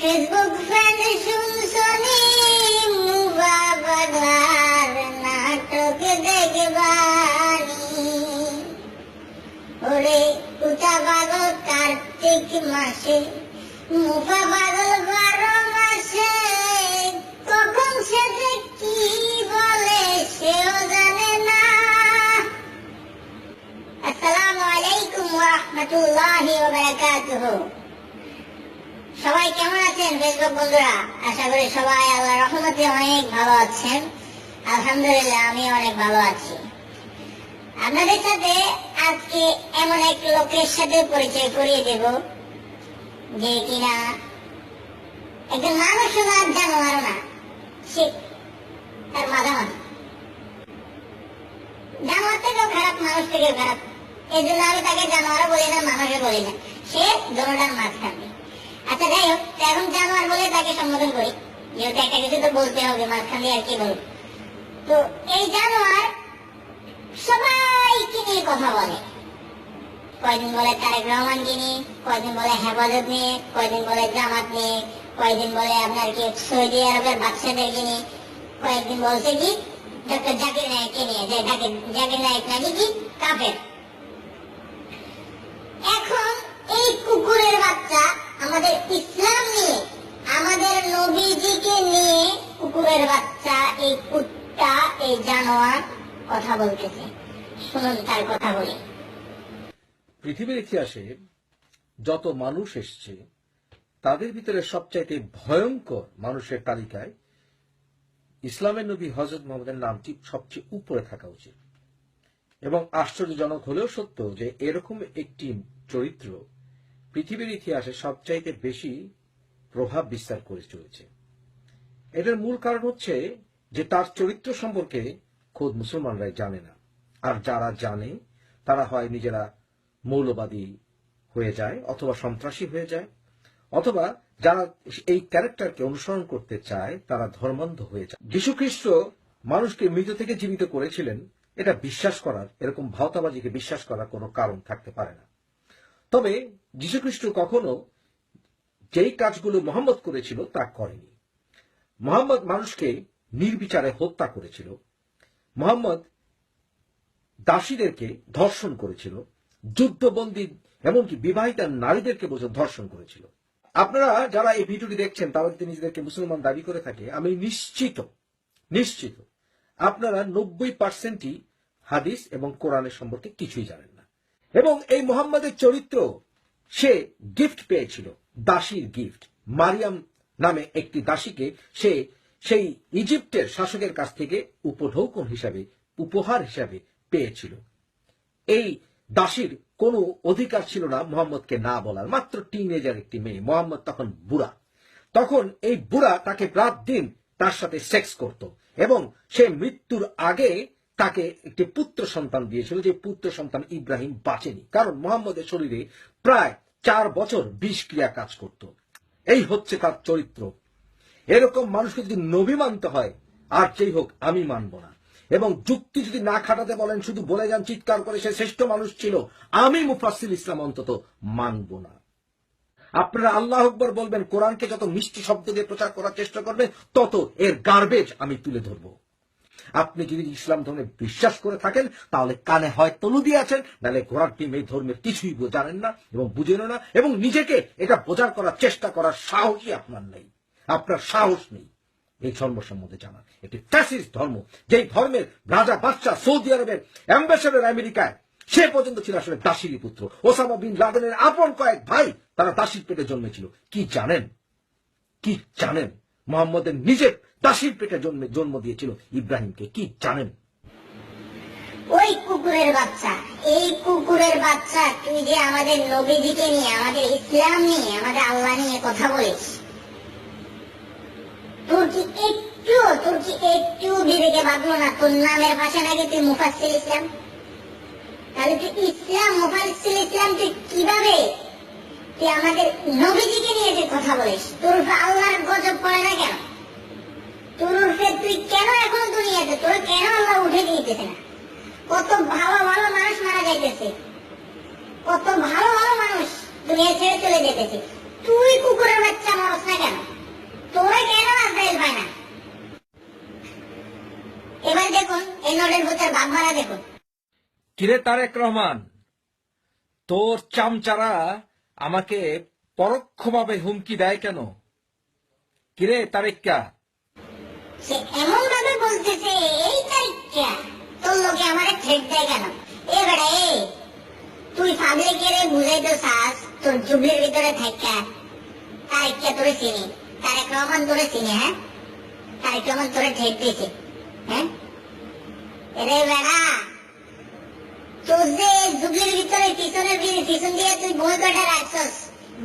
Facebook friend শুনছনি মুভা বাংলার নাটক দেখবানি। ওরে উতা পাগল কার্তিক মাসে, মুভা পাগল 12 মাসে, কখন সে যে কি বলে সেও জানে না। আসসালামু আলাইকুম ওয়া রাহমাতুল্লাহি ওয়া বারাকাতুহু। সবাই কেমন আছেন ফেসবুক বন্ধুরা? আশা করি সবাই আল্লাহর রহমতে অনেক ভালো আছেন। আলহামদুলিল্লাহ আমি অনেক ভালো আছি। আপনাদের সাথে আজকে এমন এক লোকের সাথে পরিচয় করিয়ে দেব যে কিনা একজন মানুষও না, জানোয়ারও না, সে তার মাঝামাঝি। জানোয়ার থেকেও খারাপ, মানুষ থেকেও খারাপ। এই জন্য আমি তাকে জানোয়ারও বলি না, মানুষও বলি না, সে দোনোটার মাঝখানে। আচ্ছা যাই হোক, এখন জানোয়ার বলে তাকে সম্বোধন করি, যেহেতু একটা কিছু তো বলতে হবে, মাঝখান দিয়ে আর কি বলবো। তো এই জানোয়ার সবাইকে নিয়ে কথা বলে। কয়দিন বলে তারেক রহমানকে নিয়ে, কয়দিন বলে হেফাজত নিয়ে, কয়দিন বলে জামাত নিয়ে, কয়দিন বলে আপনার কি সৌদি আরবের বাচ্চাদেরকে নিয়ে, কয়েকদিন বলছে কি ডক্টর জাকির নায়েককে নিয়ে, যে জাকির নায়েক নাকি কি কাফের। এখন এই কুকুরের বাচ্চা আমাদের ইসলাম নিয়ে, আমাদের নবীজিকে নিয়ে কুকুরের বাচ্চা, এই কুত্তা, এই জানোয়ার কথা বলতেছে। শুনুন তার কথা বলি। পৃথিবীর ইতিহাসে যত মানুষ এসছে তাদের ভিতরে সবচাইতে ভয়ঙ্কর মানুষের তালিকায় ইসলামের নবী হযরত মুহাম্মদের নামটি সবচেয়ে উপরে থাকা উচিত। এবং আশ্চর্যজনক হলেও সত্য যে এরকম একটি চরিত্র পৃথিবীর ইতিহাসে সবচাইতে বেশি প্রভাব বিস্তার করে চলেছে। এটার মূল কারণ হচ্ছে যে তার চরিত্র সম্পর্কে খোদ মুসলমানরাই জানে না, আর যারা জানে তারা হয় নিজেরা মৌলবাদী হয়ে যায়, অথবা সন্ত্রাসী হয়ে যায়, অথবা যারা এই ক্যারেক্টারকে অনুসরণ করতে চায় তারা ধর্মান্ধ হয়ে যায়। যীশুখ্রিস্ট মানুষকে মৃত থেকে জীবিত করেছিলেন, এটা বিশ্বাস করার, এরকম ভাওতাবাজিকে বিশ্বাস করার কোনো কারণ থাকতে পারে না। তবে যীশুখ্রিস্ট কখনো যেই কাজগুলো মুহাম্মদ করেছিল তা করেনি। মুহাম্মদ মানুষকে নির্বিচারে হত্যা করেছিল। মুহাম্মদ দাসীদেরকে ধর্ষণ করেছিল, যুদ্ধবন্দী এমনকি বিবাহিতা নারীদেরকে পর্যন্ত ধর্ষণ করেছিল। আপনারা যারা এই ভিডিওটি দেখছেন তারা যদি নিজেদেরকে মুসলমান দাবি করে থাকে, আমি নিশ্চিত আপনারা 90%ই হাদিস এবং কোরআনের সম্পর্কে কিছুই জানেন না। এবং এই মুহাম্মদের চরিত্র, সে গিফট পেয়েছিল, দাসীর গিফট। মারিয়াম নামে একটি দাসীকে সে সেই ইজিপ্টের শাসকের কাছ থেকে উপঢৌকন হিসাবে, উপহার হিসাবে পেয়েছিল। এই দাসীর কোনো অধিকার ছিল না মুহাম্মদকে না বলার। মাত্র টিনেজার একটি মেয়ে, মুহাম্মদ তখন বুড়া। তখন এই বুড়া তাকে রাত দিন তার সাথে সেক্স করত এবং সে মৃত্যুর আগে তাকে একটি পুত্র সন্তান দিয়েছিল, যে পুত্র সন্তান ইব্রাহিম বাঁচেনি, কারণ মুহাম্মদের শরীরে প্রায় 4 বছর বিষক্রিয়া কাজ করত। এই হচ্ছে তার চরিত্র। এরকম মানুষকে যদি নবী মানতে হয়, আর যেই হোক আমি মানব না। এবং যুক্তি যদি না খাটাতে বলেন, শুধু বলে যান চিৎকার করে সে শ্রেষ্ঠ মানুষ ছিল, আমি মুফাসসির ইসলাম অন্তত মানব না। আপনারা আল্লাহু আকবার বলবেন, কোরআনকে যত মিষ্টি শব্দ দিয়ে প্রচার করার চেষ্টা করবেন, তত এর গার্বেজ আমি তুলে ধরব। আপনি যদি ইসলাম ধর্মে বিশ্বাস করে থাকেন তাহলে কানে হয় তলু দিয়ে আছেন, নাহলে ঘোড়ার টিম এই ধর্মের কিছুই জানেন না এবং বুঝেনও না, এবং নিজেকে এটা বোঝার করার চেষ্টা করার সাহসই আপনার নেই। আপনার সাহস নেই এই ধর্ম সম্বন্ধে জানা। এটি ফ্যাসিস্ট ধর্ম, যেই ধর্মের রাজা বাদশা সৌদি আরবের অ্যাম্বাসেডর আমেরিকায়, সে পর্যন্ত ছিল আসলে দাসীরই পুত্র। ওসামা বিন লাদেনের আপন কয়েক ভাই তারা দাসীর পেটে জন্মেছিল। কি জানেন মুহাম্মদের নিজের দাসীর পেটে জন্ম দিয়েছিল ইব্রাহিমকে। কি জানেন? ওই কুকুরের বাচ্চা, এই কুকুরের বাচ্চা, তুই যে আমাদের নবীজিকে নিয়ে, আমাদের ইসলাম নিয়ে, আমাদের আল্লাহ নিয়ে কথা বলিস, তোর কি একটু বিবেকে বাঁধলো না? তোর নামের ভাষা নাকি তুই মুফাসসির ইসলাম? তাহলে তুই ইসলাম, মুফাসসির ইসলাম, তুই কিভাবে তুই আমাদের নবীজিকে নিয়ে তুই কথা বলিস? তোর উপরে আল্লাহর গজব পড়ে না কেন? তোর উপরে তুই কেন এখনো দুনিয়াতে, তোর কেন আল্লাহ উঠে দিতেছে না? কত ভালো ভালো মানুষ মারা যাইতেছে, কত ভালো ভালো মানুষ দুনিয়া ছেড়ে চলে যেতেছে, তুই কুকুরের বাচ্চা মরস না কেন? বাপ মারা দেখো। কিরে তারেক রহমান, তোর চামচারা আমাকে পরোক্ষভাবে হুমকি দেয় কেন? কিরে তারেক্কা? সে এমন ভাবে বলতেছে এই তারিখটা তোর লোকে আমার থ্রেট দেয় কেন? এ বেটা এ, তুই পাবলিকের বুঝাইতে চাস তোর জুবলির ভিতরে থাকা তারিখটা তোরে চিনি, তারেক রহমান তোরে চিনি। হ্যাঁ, তারেক রহমান তোরে থ্রেট দিয়েছে। হ্যাঁ রে বেটা, তোর যে জুবলির ভিতরে পিছন দিয়ে তুই বই কটা রাখছস,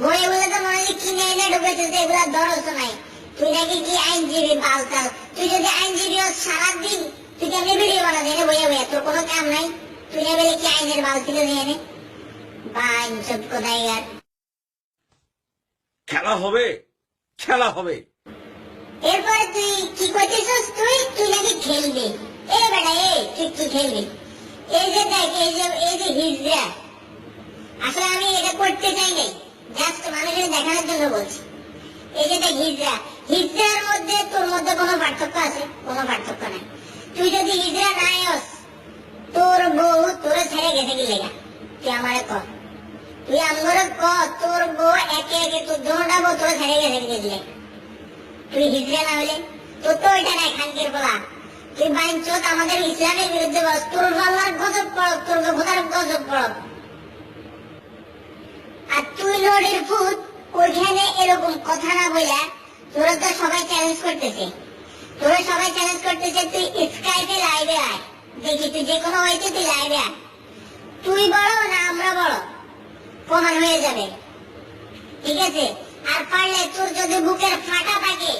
বই বলে তো মনে হয় কিনে এনে ঢুকেছিস, এগুলা দরজ নাই। তুই নাকি কি আইনজীবী বালতাল? তুই যদি আইনজীবী হোস সারাদিন তুই কেমনি ভিডিও বানা দেনে বইয়া বইয়া, তোর কোনো কাম নাই। তুই না বলে কি আইনের বাল ছিল নিয়ে নে বাইন সব কোথায় আর। খেলা হবে, খেলা হবে। এরপরে তুই কি করতেছিস? তুই নাকি খেলবি? এ বেটা এ, তুই কি খেলবি? এই যে দেখ, এই যে হিজড়া, আসলে আমি এটা করতে চাই নাই, জাস্ট মানুষের দেখানোর জন্য বলছি। এই যে দেখ হিজড়া, হিজড়ার মধ্যে তোর মধ্যে কোনো পার্থক্য আছে? কোনো পার্থক্য নাই। তুই যদি হিজড়া নাই হস, তোর বউ তোরে ছেড়ে গেছে কি লেগা? তুই আমারে ক, তুই আমরে ক, তোর বউ একে একে তোর দোনোটা বউ তোরে ছেড়ে গেছে কি লেগা? তুই হিজড়া না হলে তোর তো ওইটা নাই, খানকির বলা। তুই বাইন চোত আমাদের ইসলামের বিরুদ্ধে বস, তোর আল্লাহর গজব পড়ক, তোর খোদার গজব পড়ক। আর তুই নড়ির ফুট ওইখানে এরকম কথা না বইলা তোরা তো সবাই চ্যালেঞ্জ করতেছে, তুই স্কাইপে লাইভে আয়, দেখি তুই যে কোনো হয়েছে তুই লাইভে আয়। তুই বড় না আমরা বড় প্রমাণ হয়ে যাবে, ঠিক আছে? আর পারলে তোর যদি বুকের ফাটা থাকে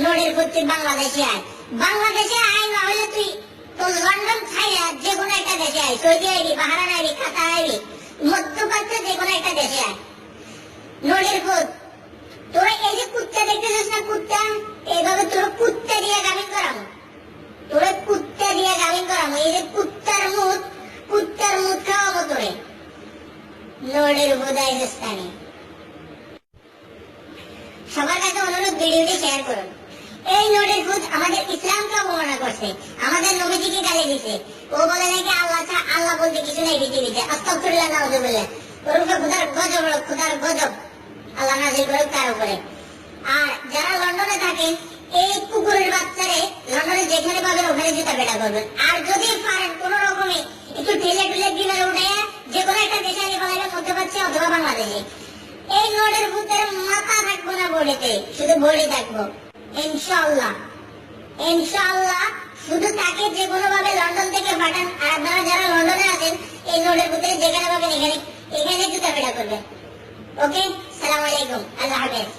নড়ির ফুট তুই বাংলাদেশে আয়, না হলে তুই তোর লন্ডন ছাইয়া যে কোনো একটা দেশে আয়, সৌদি আইবি, বাহারান আইবি, কাতার আইবি, মধ্যপ্রাচ্যে যে কোনো একটা দেশে আয়। নড়ির ফুট তোরা এই যে কুত্তা দেখতেছিস না, কুত্তা, এইভাবে তোর কুত্তা দিয়ে গামিন করাবো, এই যে কুত্তার মুখ খাওয়াবো তোরে। নড়ির বোধাই স্থানে সবার কাছে অনুরোধ, ভিডিওটি শেয়ার করুন। এই নড়ির ফুট আমাদের ইসলামকে অবমাননা করছে, আমাদের নবীজিকে গালি দিছে। ও বলে নাকি আল্লাহ বলতে কিছু নেই পৃথিবীতে, আস্তাগফিরুল্লাহ, নাউযুবিল্লাহ। ওর উপরে খোদার গজব আল্লাহ নাযিল করে তার উপরে। আর যারা লন্ডনে থাকেন, এই কুকুরের বাচ্চারে লন্ডনে যেখানে পাবেন ওখানে জুতা পেটা করবেন। আর যদি পারেন কোন রকমে একটু ঠেলে বিমানে উঠে যে কোনো একটা দেশে আগে ফেলাইলে মধ্যপ্রাচ্যে অথবা বাংলাদেশে। এই নড়ির ফুটের মাথা থাকবো না বডিতে, শুধু বডি থাকবো ইনশাআল্লাহ। শুধু তাকে যে কোনো ভাবে লন্ডন থেকে পাঠান। আর আপনারা যারা লন্ডনে আছেন, এই নড়ির ফুটের যেখানে পাবেন এখানে জুতা পেটা করবেন। ওকে, সালাম আলাইকুম, আল্লাহ হাফেজ।